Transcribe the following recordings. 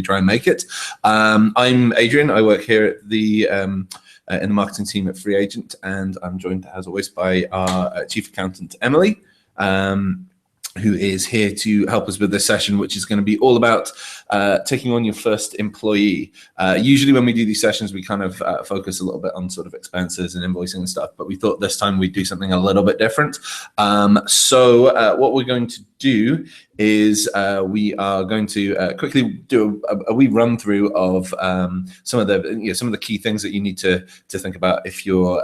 try and make it. I'm Adrian. I work here at the in the marketing team at FreeAgent, and I'm joined as always by our chief accountant Emily, who is here to help us with this session, which is going to be all about taking on your first employee. Usually when we do these sessions, we kind of focus a little bit on sort of expenses and invoicing and stuff, but we thought this time we'd do something a little bit different. So what we're going to do is we are going to quickly do a wee run through of some of the key things that you need to think about if you're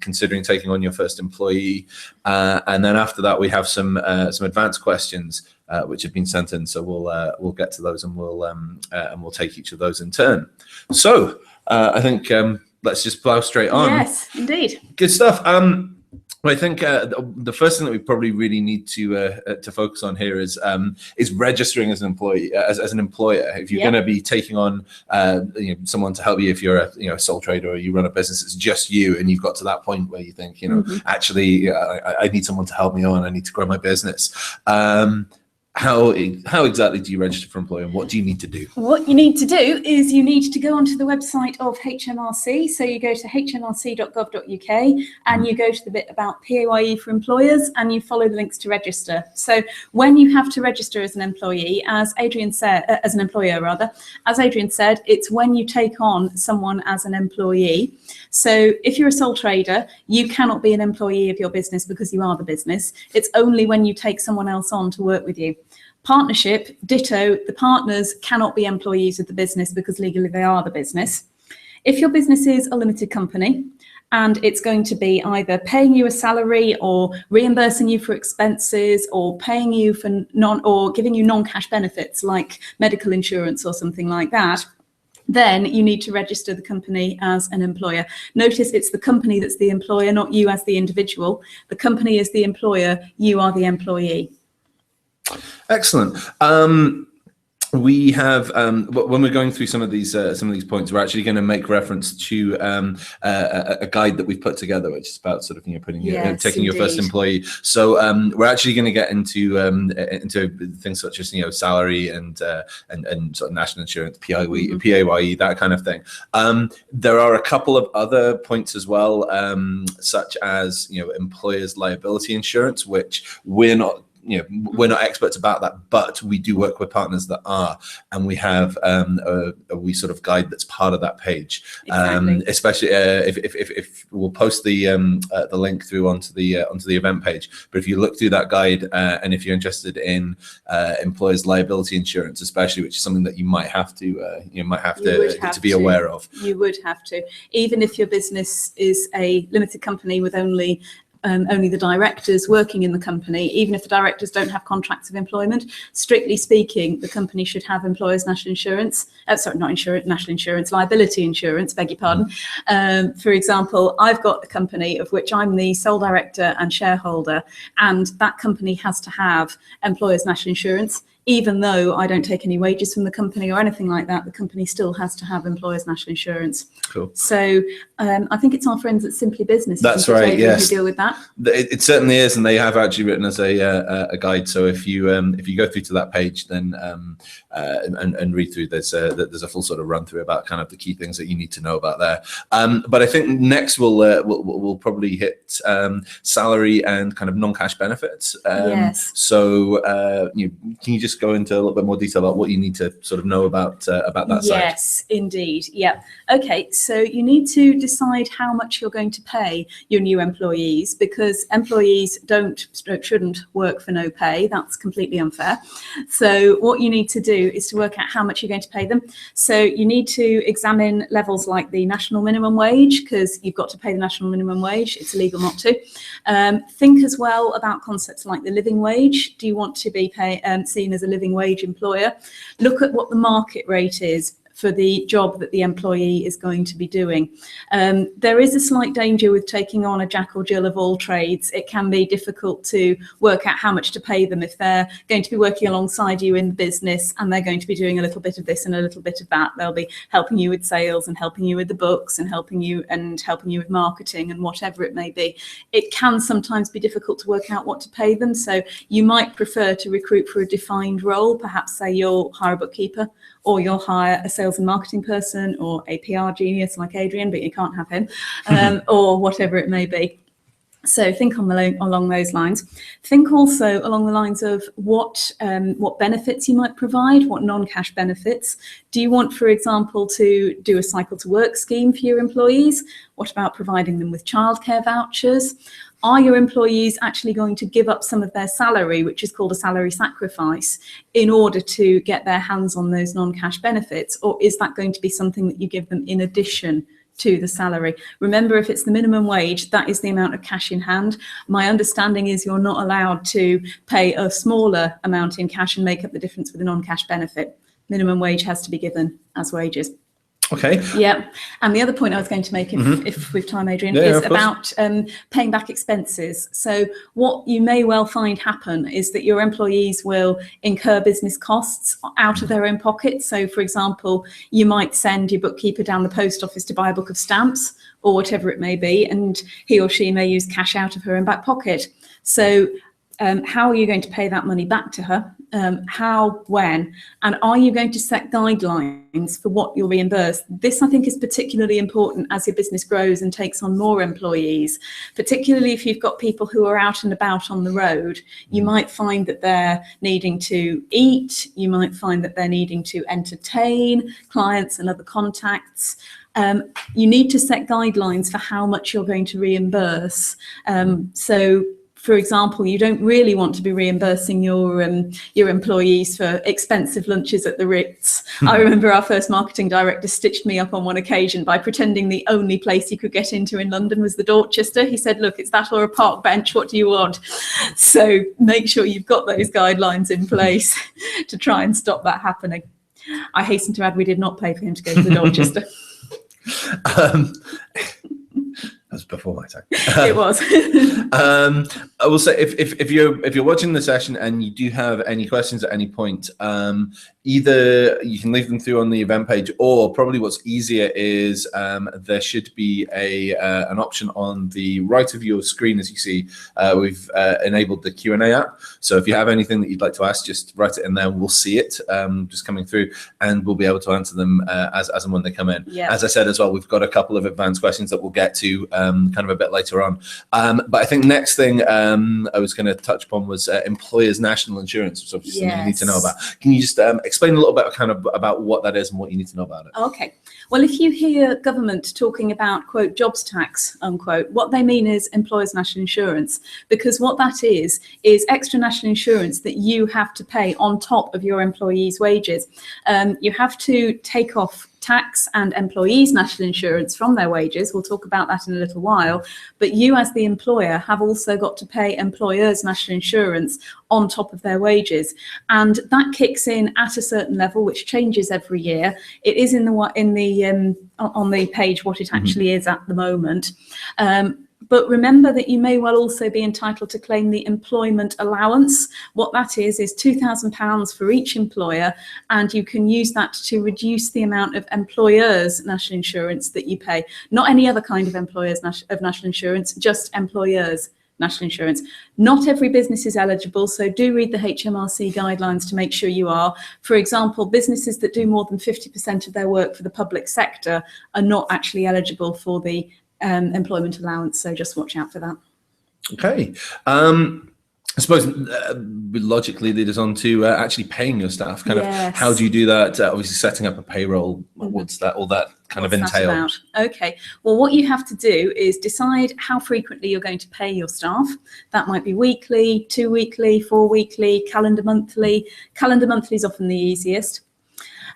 considering taking on your first employee, and then after that we have some advanced questions which have been sent in. So we'll get to those, and we'll take each of those in turn. So I think let's just plow straight on. Yes, indeed. Good stuff. Well, I think the first thing that we probably really need to focus on here is registering as an employee, as an employer. If you're going to be taking on someone to help you, if you're a sole trader or you run a business, it's just you, and you've got to that point where you think, actually, I need someone to help me on. I need to grow my business. How exactly do you register for employer, and what do you need to do? What you need to do is you need to go onto the website of HMRC. So you go to hmrc.gov.uk and you go to the bit about PAYE for employers, and you follow the links to register. So when you have to register as an employee, as Adrian said, as an employer rather, as Adrian said, it's when you take on someone as an employee. So if you're a sole trader, you cannot be an employee of your business because you are the business. It's only when you take someone else on to work with you. Partnership, ditto, the partners cannot be employees of the business because legally they are the business. If your business is a limited company and it's going to be either paying you a salary or reimbursing you for expenses or paying you for or giving you non-cash benefits like medical insurance or something like that, then you need to register the company as an employer. Notice it's the company that's the employer, not you as the individual. The company is the employer, you are the employee. Excellent. We have when we're going through some of these points, we're actually going to make reference to a guide that we've put together, which is about sort of taking your first employee. So we're actually going to get into things such as salary and sort of national insurance, PAYE, that kind of thing. There are a couple of other points as well, such as employers' liability insurance, which we're not experts about that, but we do work with partners that are, and we have a wee sort of guide that's part of that page. Exactly. Especially if we'll post the link through onto the event page. But if you look through that guide, and if you're interested in employers' liability insurance, especially, which is something that you might have to be aware of. You would have to, even if your business is a limited company with only the directors working in the company, even if the directors don't have contracts of employment, strictly speaking, the company should have employers' national insurance, national insurance, liability insurance, beg your pardon. For example, I've got a company of which I'm the sole director and shareholder, and that company has to have employers' national insurance. Even though I don't take any wages from the company or anything like that, the company still has to have employers' national insurance. Cool. So I think it's our friends at Simply Business. That's right. Yes. Who deal with that. It certainly is, and they have actually written us a guide. So if you go through to that page, then and read through, there's a full sort of run through about kind of the key things that you need to know about there. But I think next we'll probably hit salary and kind of non-cash benefits. Yes. So can you just go into a little bit more detail about what you need to sort of know about that side? Yes, indeed. Yeah. Okay. So you need to decide how much you're going to pay your new employees, because employees shouldn't work for no pay. That's completely unfair. So what you need to do is to work out how much you're going to pay them. So you need to examine levels like the national minimum wage, because you've got to pay the national minimum wage. It's illegal not to. Think as well about concepts like the living wage. Do you want to be seen as a living wage employer? Look at what the market rate is for the job that the employee is going to be doing. There is a slight danger with taking on a Jack or Jill of all trades. It can be difficult to work out how much to pay them if they're going to be working alongside you in the business and they're going to be doing a little bit of this and a little bit of that. They'll be helping you with sales and helping you with the books and helping you with marketing and whatever it may be. It can sometimes be difficult to work out what to pay them. So you might prefer to recruit for a defined role. Perhaps say you'll hire a bookkeeper, or you'll hire a sales and marketing person, or a PR genius like Adrian, but you can't have him, or whatever it may be. So think along those lines. Think also along the lines of what benefits you might provide, what non-cash benefits. Do you want, for example, to do a cycle to work scheme for your employees? What about providing them with childcare vouchers? Are your employees actually going to give up some of their salary, which is called a salary sacrifice, in order to get their hands on those non-cash benefits? Or is that going to be something that you give them in addition to the salary? Remember, if it's the minimum wage, that is the amount of cash in hand. My understanding is you're not allowed to pay a smaller amount in cash and make up the difference with a non-cash benefit. Minimum wage has to be given as wages. Okay. Yeah. And the other point I was going to make, if we've time, Adrian, is about paying back expenses. So what you may well find happen is that your employees will incur business costs out of their own pockets. So, for example, you might send your bookkeeper down the post office to buy a book of stamps or whatever it may be, and he or she may use cash out of her own back pocket. So how are you going to pay that money back to her? How, when, and are you going to set guidelines for what you'll reimburse? This, I think, is particularly important as your business grows and takes on more employees, particularly if you've got people who are out and about on the road. You might find that they're needing to eat. You might find that they're needing to entertain clients and other contacts. You need to set guidelines for how much you're going to reimburse. So, for example, you don't really want to be reimbursing your employees for expensive lunches at the Ritz. I remember our first marketing director stitched me up on one occasion by pretending the only place you could get into in London was the Dorchester. He said, look, it's that or a park bench. What do you want? So make sure you've got those guidelines in place to try and stop that happening. I hasten to add, we did not pay for him to go to the Dorchester. That's before my time. It was. I will say, if you're watching the session and you do have any questions at any point, either you can leave them through on the event page, or probably what's easier is there should be an option on the right of your screen. As you see, we've enabled the Q&A app. So if you have anything that you'd like to ask, just write it in there. We'll see it just coming through, and we'll be able to answer them as and when they come in. Yeah. As I said as well, we've got a couple of advanced questions that we'll get to kind of a bit later on. But I think next thing I was going to touch upon was employers' national insurance, which is obviously something you need to know about. Can you just explain a little bit kind of about what that is and what you need to know about it? Okay. Well, if you hear government talking about, quote, jobs tax, unquote, what they mean is employers' national insurance, because what that is extra national insurance that you have to pay on top of your employees' wages. You have to take off tax and employees' national insurance from their wages. We'll talk about that in a little while. But you as the employer have also got to pay employers' national insurance on top of their wages. And that kicks in at a certain level, which changes every year. It is on the page what it actually is at the moment. But remember that you may well also be entitled to claim the employment allowance. What that is £2,000 for each employer, and you can use that to reduce the amount of employers' national insurance that you pay. Not any other kind of employers' national insurance, just employers' national insurance. Not every business is eligible, so do read the HMRC guidelines to make sure you are. For example, businesses that do more than 50% of their work for the public sector are not actually eligible for the employment allowance, so just watch out for that. Okay. I suppose logically lead us on to actually paying your staff. Kind of how do you do that? Obviously setting up a payroll. What's that? All that kind of entail? Okay. Well, what you have to do is decide how frequently you're going to pay your staff. That might be weekly, 2 weekly, 4 weekly, calendar monthly. Calendar monthly is often the easiest.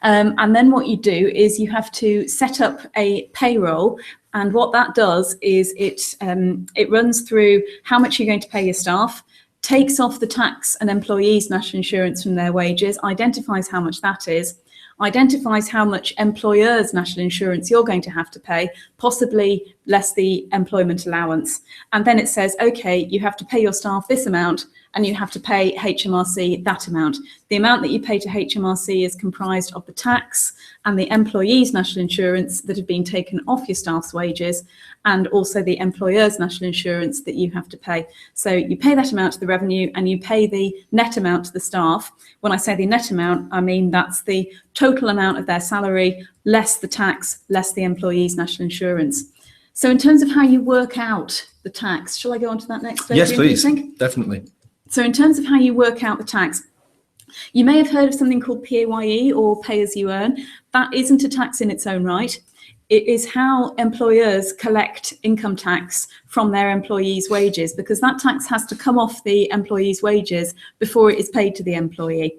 And then what you do is you have to set up a payroll. And what that does is it runs through how much you're going to pay your staff, takes off the tax and employees' national insurance from their wages, identifies how much that is, identifies how much employer's national insurance you're going to have to pay, possibly less the employment allowance. And then it says, okay, you have to pay your staff this amount, and you have to pay HMRC that amount. The amount that you pay to HMRC is comprised of the tax and the employee's national insurance that have been taken off your staff's wages, and also the employer's national insurance that you have to pay. So you pay that amount to the revenue and you pay the net amount to the staff. When I say the net amount, I mean that's the total amount of their salary, less the tax, less the employee's national insurance. So in terms of how you work out the tax, shall I go on to that next? Yes, please. Definitely. So in terms of how you work out the tax, you may have heard of something called PAYE, or pay as you earn. That isn't a tax in its own right. It is how employers collect income tax from their employees' wages, because that tax has to come off the employee's wages before it is paid to the employee.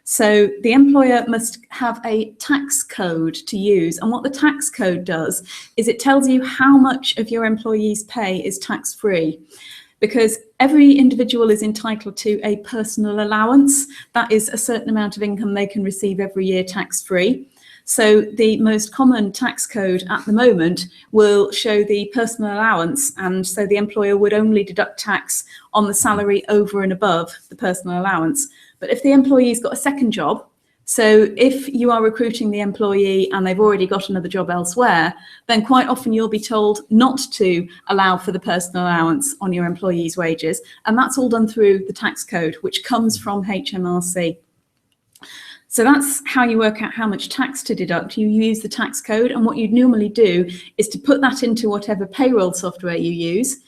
So the employer must have a tax code to use. And what the tax code does is it tells you how much of your employee's pay is tax-free. Because every individual is entitled to a personal allowance. That is a certain amount of income they can receive every year tax-free. So the most common tax code at the moment will show the personal allowance, and so the employer would only deduct tax on the salary over and above the personal allowance. But if the employee's got a second job, so if you are recruiting the employee and they've already got another job elsewhere, then quite often you'll be told not to allow for the personal allowance on your employee's wages. And that's all done through the tax code, which comes from HMRC. So that's how you work out how much tax to deduct. You use the tax code, and what you'd normally do is to put that into whatever payroll software you use,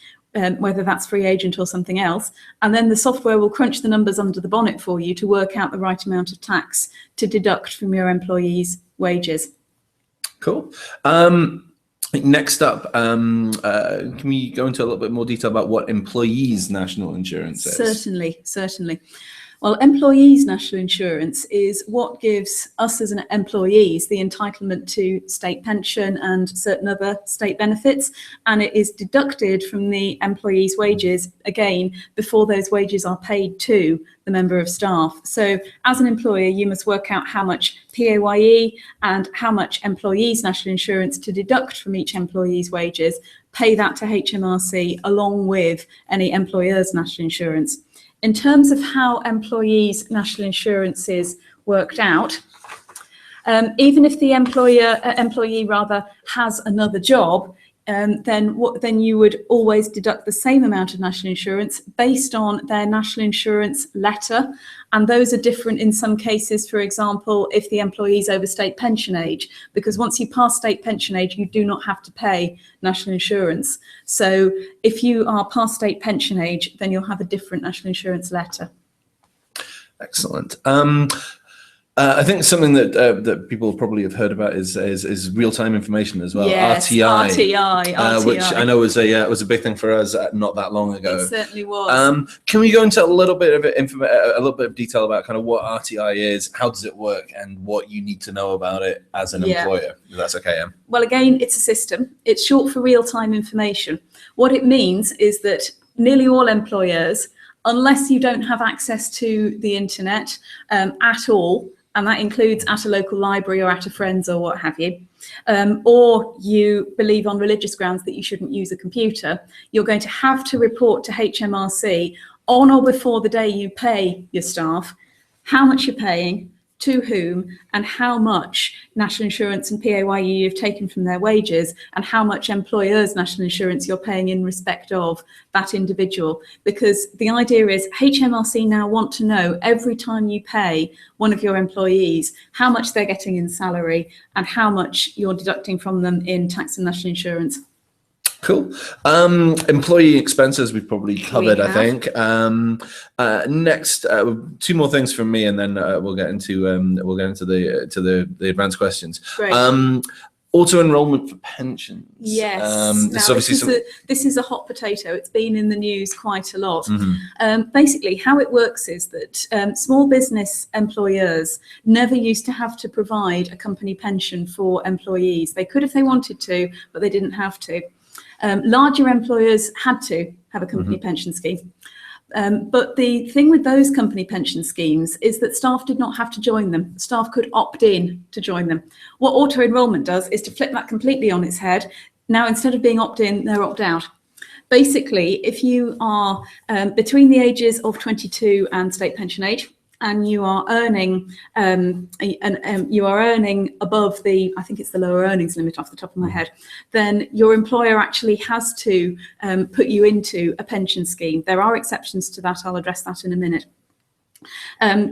whether that's FreeAgent or something else, and then the software will crunch the numbers under the bonnet for you to work out the right amount of tax to deduct from your employees' wages. Cool. Next up, can we go into a little bit more detail about what employees' national insurance is? Certainly. Well, employees' national insurance is what gives us as employees the entitlement to state pension and certain other state benefits, and it is deducted from the employee's wages, again, before those wages are paid to the member of staff. So as an employer, you must work out how much PAYE and how much employees' national insurance to deduct from each employee's wages, pay that to HMRC along with any employer's national insurance. In terms of how employees' national insurance is worked out, even if the employee has another job, then you would always deduct the same amount of national insurance based on their national insurance letter. And those are different in some cases, for example, if the employee is over state pension age, because once you pass state pension age, you do not have to pay national insurance. So if you are past state pension age, then you'll have a different national insurance letter. Excellent. I think something that people probably have heard about is real-time information as well. Yes, RTI, which I know was a big thing for us not that long ago. It certainly was. Can we go into a little bit of detail about kind of what RTI is, how does it work, and what you need to know about it as an employer? If that's okay, Em. Well, again, it's a system. It's short for real-time information. What it means is that nearly all employers, unless you don't have access to the internet at all, and that includes at a local library or at a friend's or what have you, or you believe on religious grounds that you shouldn't use a computer, you're going to have to report to HMRC on or before the day you pay your staff how much you're paying, to whom, and how much national insurance and PAYE you've taken from their wages, and how much employers' national insurance you're paying in respect of that individual. Because the idea is HMRC now want to know every time you pay one of your employees how much they're getting in salary and how much you're deducting from them in tax and national insurance. Cool. Employee expenses we've probably covered, I think. Next, two more things from me, and then we'll get into the advanced questions. Great. Auto enrollment for pensions. Yes. This is a hot potato. It's been in the news quite a lot. Mm-hmm. Basically, how it works is that small business employers never used to have to provide a company pension for employees. They could if they wanted to, but they didn't have to. Larger employers had to have a company pension scheme. But the thing with those company pension schemes is that staff did not have to join them. Staff could opt in to join them. What auto-enrolment does is to flip that completely on its head. Now, instead of being opt-in, they're opt-out. Basically, if you are between the ages of 22 and state pension age, and you are earning above the, I think it's the lower earnings limit off the top of my head, then your employer actually has to put you into a pension scheme. There are exceptions to that. I'll address that in a minute.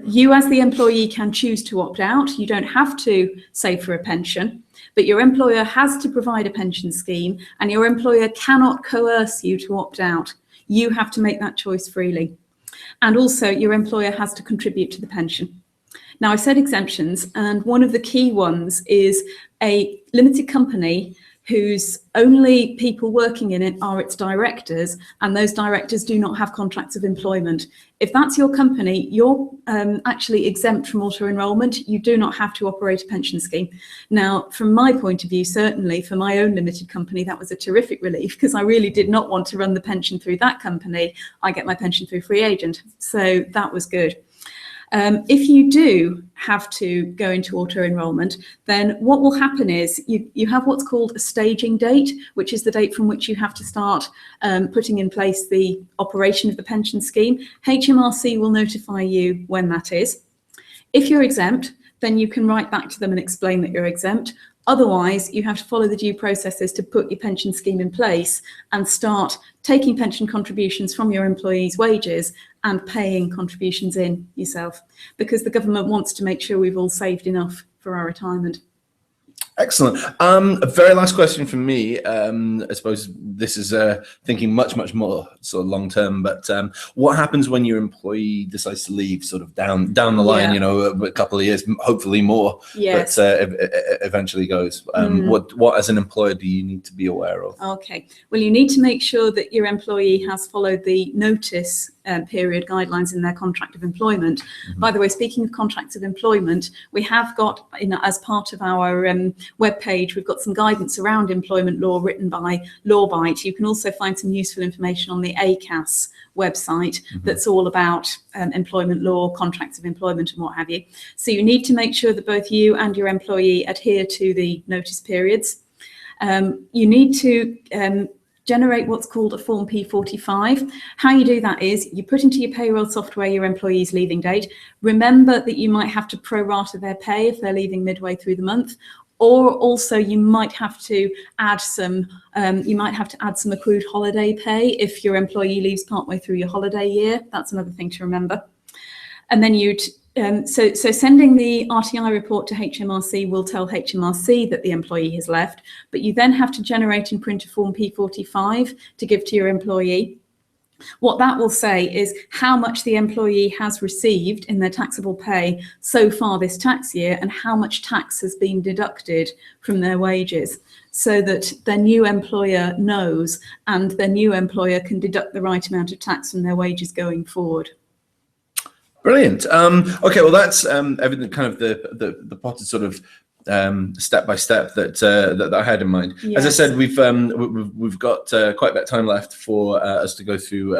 You as the employee can choose to opt out. You don't have to save for a pension, but your employer has to provide a pension scheme, and your employer cannot coerce you to opt out. You have to make that choice freely. And also your employer has to contribute to the pension. Now, I said exemptions, and one of the key ones is a limited company whose only people working in it are its directors, and those directors do not have contracts of employment. If that's your company, you're actually exempt from auto-enrolment. You do not have to operate a pension scheme. Now, from my point of view, certainly for my own limited company, that was a terrific relief, because I really did not want to run the pension through that company. I get my pension through FreeAgent, so that was good. If you do have to go into auto-enrolment, then what will happen is you have what's called a staging date, which is the date from which you have to start putting in place the operation of the pension scheme. HMRC will notify you when that is. If you're exempt, then you can write back to them and explain that you're exempt. Otherwise, you have to follow the due processes to put your pension scheme in place and start taking pension contributions from your employees' wages and paying contributions in yourself, because the government wants to make sure we've all saved enough for our retirement. Excellent. A very last question from me. I suppose this is thinking much more sort of long term, but what happens when your employee decides to leave sort of down the line, Yeah. you know, a couple of years, hopefully more, Yes. but eventually goes? What as an employer do you need to be aware of? Okay. Well, you need to make sure that your employee has followed the notice period guidelines in their contract of employment. By the way, speaking of contracts of employment, we have got, as part of our webpage, we've got some guidance around employment law written by Lawbite. You can also find some useful information on the ACAS website that's all about employment law, contracts of employment and what have you. So you need to make sure that both you and your employee adhere to the notice periods. You need to generate what's called a Form P45. How you do that is you put into your payroll software your employee's leaving date. Remember that you might have to prorata their pay if they're leaving midway through the month, or also you might have to add some accrued holiday pay if your employee leaves partway through your holiday year. That's another thing to remember. And then so sending the RTI report to HMRC will tell HMRC that the employee has left, but you then have to generate and print a Form P45 to give to your employee. What that will say is how much the employee has received in their taxable pay so far this tax year and how much tax has been deducted from their wages, so that their new employer knows and their new employer can deduct the right amount of tax from their wages going forward. Brilliant. Okay, well that's everything, kind of the potted sort of step by step that I had in mind. Yes. As I said, we've got quite a bit of time left for us to go through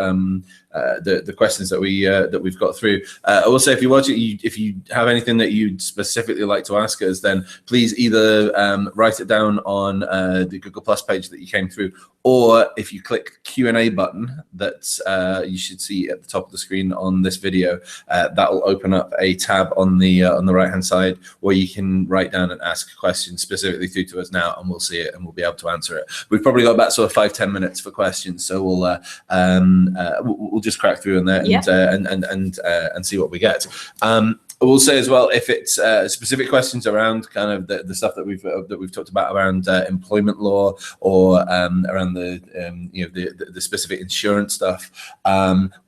the questions that we've got through. I will say, if you have anything that you'd specifically like to ask us, then please either write it down on the Google Plus page that you came through, or if you click Q&A button that you should see at the top of the screen on this video, that will open up a tab on the right hand side where you can write down and ask questions specifically through to us now, and we'll see it and we'll be able to answer it. We've probably got about sort of 5-10 minutes for questions, so we'll just crack through in there and see what we get. I will say as well, if it's specific questions around kind of the stuff that we've talked about around employment law, or around the specific insurance stuff,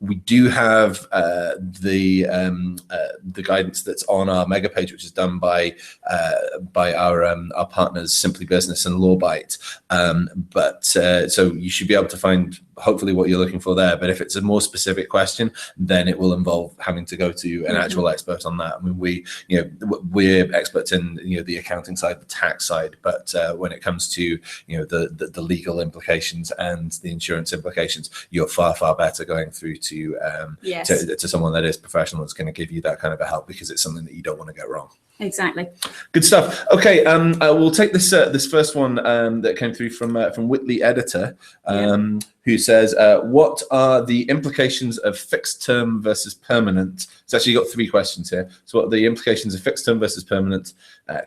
we do have the guidance that's on our mega page, which is done by our partners Simply Business and Lawbite. So you should be able to find hopefully what you're looking for there. But if it's a more specific question, then it will involve having to go to an actual expert on that. I mean, we're experts in the accounting side, the tax side, but when it comes to the legal implications and the insurance implications, you're far better going through to someone that is professional, that's going to give you that kind of a help, because it's something that you don't want to get wrong. Exactly. Good stuff. Okay, we'll take this first one that came through from Whitley Editor, who says, what are the implications of fixed term versus permanent? It's actually got 3 questions here. So what are the implications of fixed term versus permanent?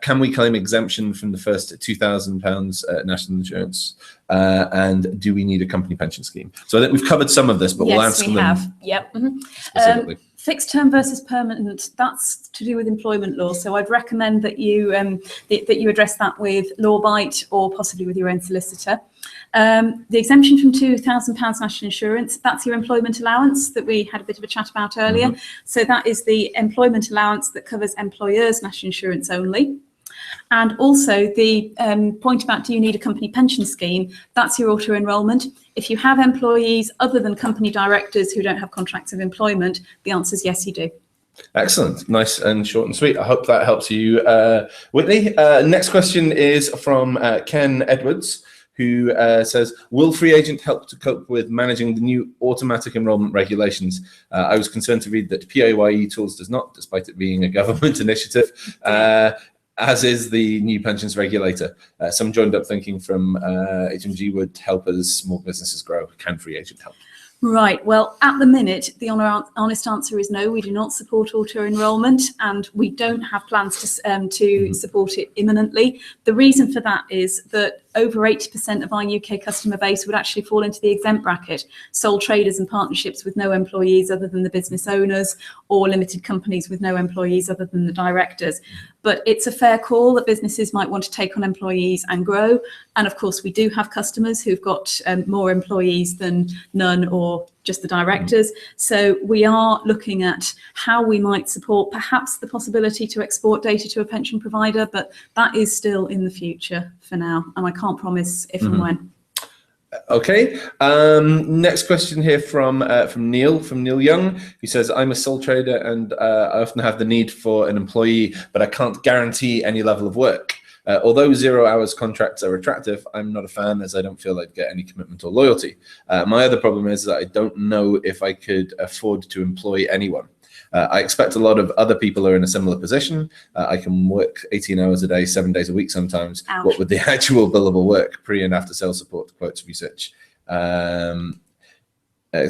Can we claim exemption from the first £2,000 national insurance? And do we need a company pension scheme? So I think we've covered some of this, but we'll answer them. Yes, we have. Yep. Specifically. Fixed term versus permanent, that's to do with employment law. So I'd recommend that you address that with Lawbite or possibly with your own solicitor. The exemption from £2,000 national insurance, that's your employment allowance that we had a bit of a chat about earlier. So that is the employment allowance that covers employers' national insurance only. And also the point about do you need a company pension scheme, that's your auto-enrolment. If you have employees other than company directors who don't have contracts of employment, the answer is yes, you do. Excellent. Nice and short and sweet. I hope that helps you, Whitney. Next question is from Ken Edwards, who says, will FreeAgent help to cope with managing the new automatic enrollment regulations? I was concerned to read that PAYE Tools does not, despite it being a government initiative, as is the new pensions regulator. Some joined up thinking from HMG would help as small businesses grow. Can FreeAgent help? Right. Well, at the minute, the honest answer is no. We do not support auto-enrolment, and we don't have plans to support it imminently. The reason for that is that over 80% of our UK customer base would actually fall into the exempt bracket: sole traders and partnerships with no employees other than the business owners, or limited companies with no employees other than the directors. But it's a fair call that businesses might want to take on employees and grow. And of course, we do have customers who've got more employees than none or just the directors. So we are looking at how we might support perhaps the possibility to export data to a pension provider, but that is still in the future for now. And I can't promise if and when. Okay. Next question here from Neil Young, who says, I'm a sole trader and I often have the need for an employee, but I can't guarantee any level of work. Although 0 hours contracts are attractive, I'm not a fan, as I don't feel I'd get any commitment or loyalty. My other problem is that I don't know if I could afford to employ anyone. I expect a lot of other people are in a similar position. I can work 18 hours a day, 7 days a week sometimes. Ouch. What would the actual billable work, pre and after sales support, quotes research?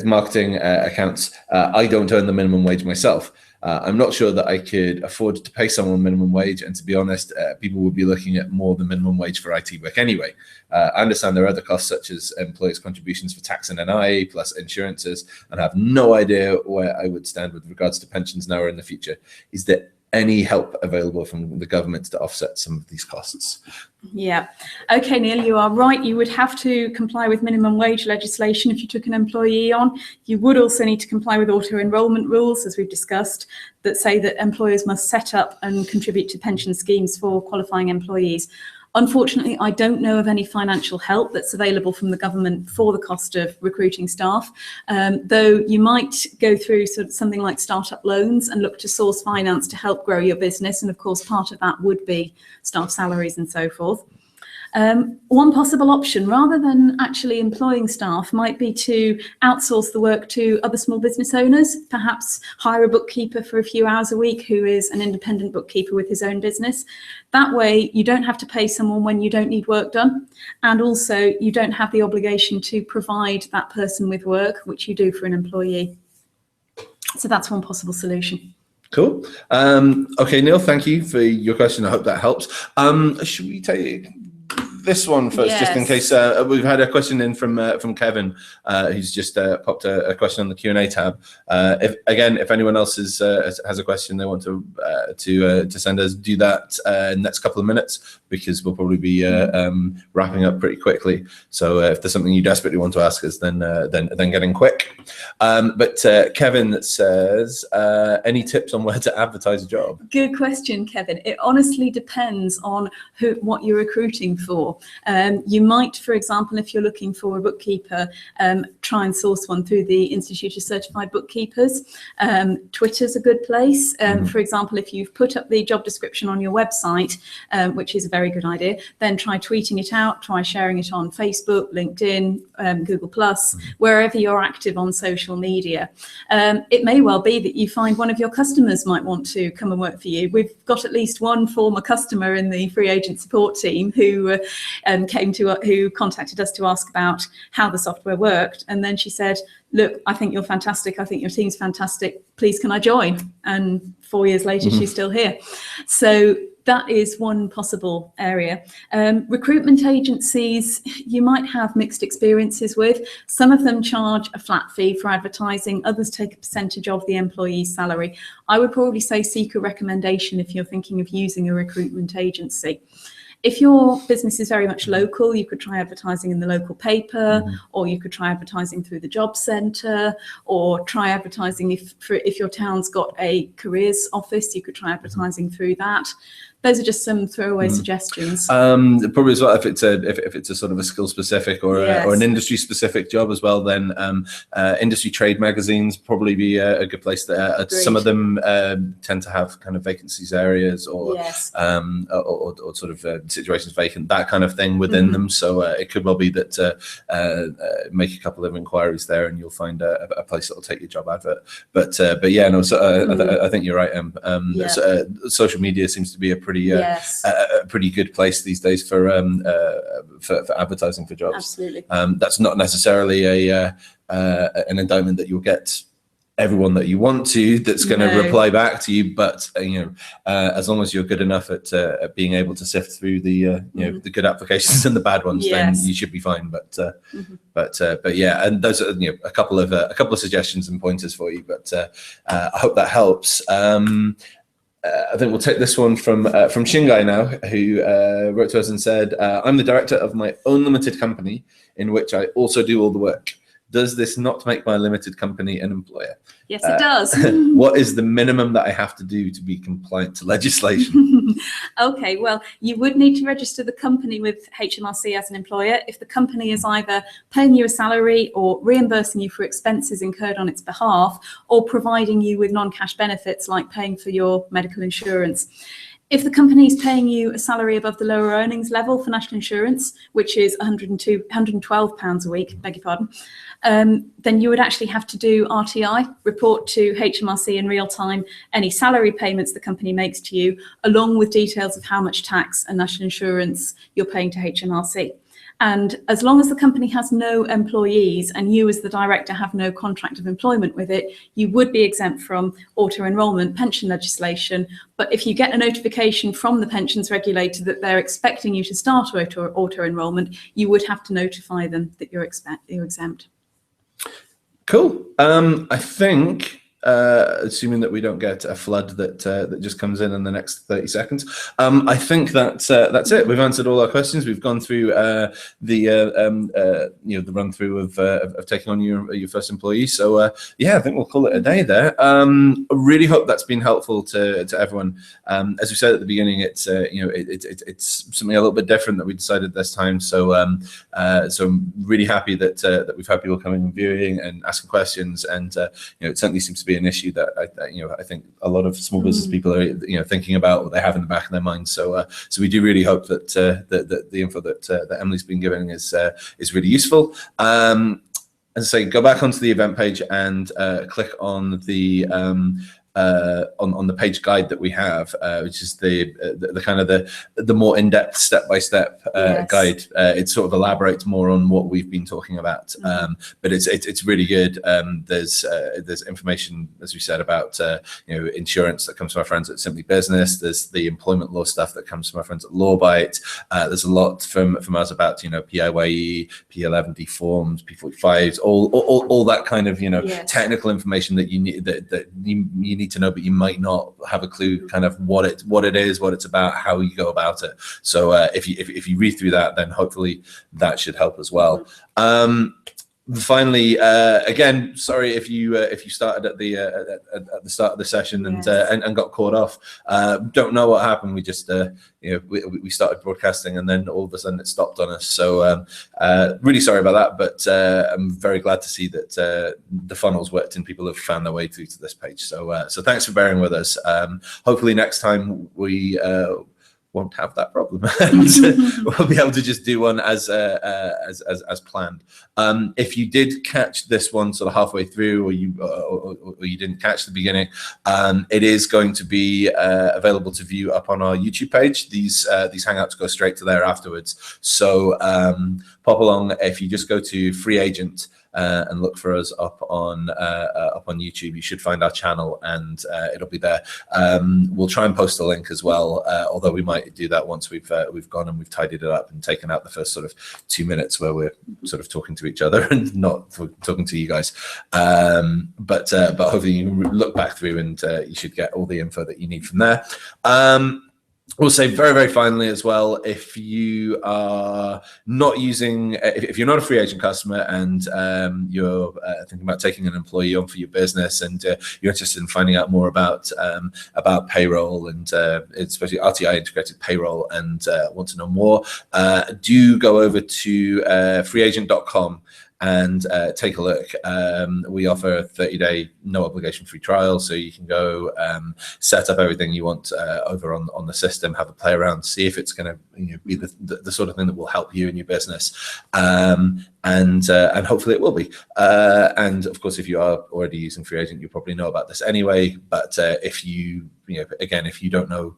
Marketing accounts, I don't earn the minimum wage myself. I'm not sure that I could afford to pay someone minimum wage, and to be honest, people would be looking at more than minimum wage for IT work anyway. I understand there are other costs such as employers' contributions for tax and NI, plus insurances, and I have no idea where I would stand with regards to pensions now or in the future. Is there any help available from the government to offset some of these costs? Yeah. Okay, Neil, you are right. You would have to comply with minimum wage legislation if you took an employee on. You would also need to comply with auto-enrolment rules, as we've discussed, that say that employers must set up and contribute to pension schemes for qualifying employees. Unfortunately, I don't know of any financial help that's available from the government for the cost of recruiting staff, though you might go through something like startup loans and look to source finance to help grow your business. And of course, part of that would be staff salaries and so forth. One possible option, rather than actually employing staff, might be to outsource the work to other small business owners, perhaps hire a bookkeeper for a few hours a week who is an independent bookkeeper with his own business. That way, you don't have to pay someone when you don't need work done. And also, you don't have the obligation to provide that person with work, which you do for an employee. So that's one possible solution. Cool. Okay, Neil, thank you for your question. I hope that helps. Should we take this one first, yes, just in case we've had a question in from Kevin, who's just popped a question on the Q&A tab. If anyone else has a question they want to send us, do that next couple of minutes, because we'll probably be wrapping up pretty quickly. So if there's something you desperately want to ask us, then get in quick. But Kevin says, any tips on where to advertise a job? Good question, Kevin. It honestly depends on what you're recruiting for. for. You might, for example, if you're looking for a bookkeeper, try and source one through the Institute of Certified Bookkeepers. Twitter's a good place. For example, if you've put up the job description on your website, which is a very good idea, then try tweeting it out, try sharing it on Facebook, LinkedIn, Google+, wherever you're active on social media. It may well be that you find one of your customers might want to come and work for you. We've got at least one former customer in the FreeAgent support team who who contacted us to ask about how the software worked, and then she said, look, I think you're fantastic, I think your team's fantastic, please can I join? And 4 years later she's still here. So that is one possible area. Recruitment agencies, you might have mixed experiences with. Some of them charge a flat fee for advertising, others take a percentage of the employee's salary. I would probably say seek a recommendation if you're thinking of using a recruitment agency. If your business is very much local, you could try advertising in the local paper, or you could try advertising through the job centre, or try advertising if your town's got a careers office, you could try advertising through that. Those are just some throwaway suggestions. Probably as well, if it's a sort of a skill specific or an industry specific job as well, then industry trade magazines probably be a good place. Some of them tend to have kind of vacancies areas or sort of situations vacant, that kind of thing within them. So it could well be that make a couple of inquiries there and you'll find a place that will take your job advert. But yeah, no. So I think you're right. Social media seems to be a pretty good place these days for advertising for jobs. Absolutely. That's not necessarily an indictment that you'll get everyone that you want to that's going to reply back to you, but as long as you're good enough at being able to sift through the the good applications and the bad ones, then you should be fine. But yeah, and those are a couple of suggestions and pointers for you. But I hope that helps. I think we'll take this one from Shingai now, who wrote to us and said, I'm the director of my own limited company in which I also do all the work. Does this not make my limited company an employer? Yes, it does. What is the minimum that I have to do to be compliant to legislation? Okay, well, you would need to register the company with HMRC as an employer if the company is either paying you a salary or reimbursing you for expenses incurred on its behalf, or providing you with non-cash benefits like paying for your medical insurance. If the company is paying you a salary above the lower earnings level for national insurance, which is £112 a week, beg your pardon, then you would actually have to do RTI, report to HMRC in real time any salary payments the company makes to you, along with details of how much tax and national insurance you're paying to HMRC. And as long as the company has no employees and you as the director have no contract of employment with it, you would be exempt from auto-enrolment pension legislation. But if you get a notification from the pensions regulator that they're expecting you to start auto-enrolment, you would have to notify them that you're exempt. Cool. I think, assuming that we don't get a flood that just comes in the next 30 seconds, I think that's it. We've answered all our questions. We've gone through the run through of taking on your first employee. So yeah, I think we'll call it a day there. I really hope that's been helpful to everyone. As we said at the beginning, it's it's something a little bit different that we decided this time. So so I'm really happy that we've had people coming and viewing and asking questions, and it certainly seems to be an issue that I think a lot of small business people are thinking about, what they have in the back of their minds. So so we do really hope that the info that Emily's been giving is really useful. As I say, go back onto the event page and click on the on the page guide that we have, which is the kind of the more in-depth step-by-step guide. It sort of elaborates more on what we've been talking about, but it's really good. There's information, as we said, about insurance that comes from our friends at Simply Business. There's the employment law stuff that comes from our friends at Lawbite. There's a lot from us about PIYE, P11D forms, P45s, all that kind of technical information that you need that you need to know, but you might not have a clue kind of what it is, what it's about, how you go about it. So if you read through that, then hopefully that should help as well. finally, again, sorry if you started at the start of the session and got caught off. Don't know what happened. We just we started broadcasting and then all of a sudden it stopped on us. So really sorry about that, but I'm very glad to see that the funnels worked and people have found their way through to this page. So thanks for bearing with us. Hopefully next time we won't have that problem and we'll be able to just do one as planned. If you did catch this one sort of halfway through, or you didn't catch the beginning, it is going to be available to view up on our YouTube page. These hangouts go straight to there afterwards. So pop along. If you just go to FreeAgent and look for us up on YouTube, you should find our channel and it'll be there. We'll try and post a link as well, although we might do that once we've gone and we've tidied it up and taken out the first sort of 2 minutes where we're sort of talking to each other and not talking to you guys. But hopefully you can look back through and you should get all the info that you need from there. We'll say very, very finally as well, if you are not using, if you're not a FreeAgent customer and you're thinking about taking an employee on for your business and you're interested in finding out more about payroll and especially RTI integrated payroll and want to know more, do go over to freeagent.com and take a look. We offer a 30-day no obligation free trial, so you can go set up everything you want over on the system, have a play around, see if it's going to be the sort of thing that will help you in your business, and hopefully it will be. And of course, if you are already using FreeAgent, you probably know about this anyway. But if you again, if you don't know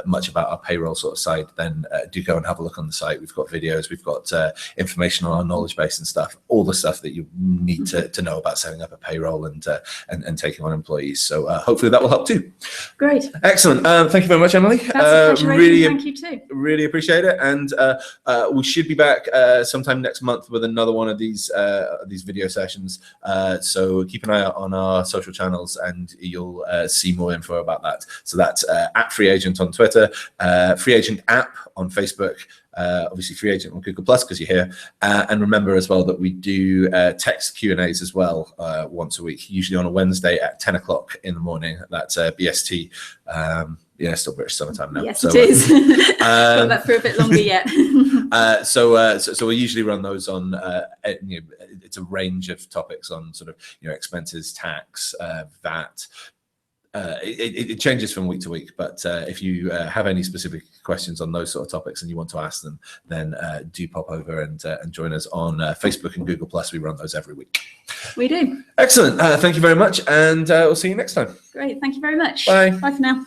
much about our payroll sort of side, then do go and have a look on the site. We've got videos, we've got information on our knowledge base and stuff, all the stuff that you need to know about setting up a payroll and taking on employees. So hopefully that will help too. Great. Excellent. Thank you very much, Emily. That's a pleasure. Really, thank you too. Really appreciate it. And we should be back sometime next month with another one of these video sessions. So keep an eye out on our social channels and you'll see more info about that. So that's at FreeAgent on Twitter, FreeAgent app on Facebook, obviously FreeAgent on Google Plus because you're here, and remember as well that we do text Q&As as well once a week, usually on a Wednesday at 10 o'clock in the morning. That's BST. Yeah, still British summertime now. Yes, so, it is. Got that for a bit longer yet. So we usually run those on. It's a range of topics on sort of expenses, tax, VAT. It changes from week to week, but if you have any specific questions on those sort of topics and you want to ask them, then do pop over and join us on Facebook and Google Plus. We run those every week. We do. Excellent. Thank you very much, and we'll see you next time. Great. Thank you very much. Bye. Bye for now.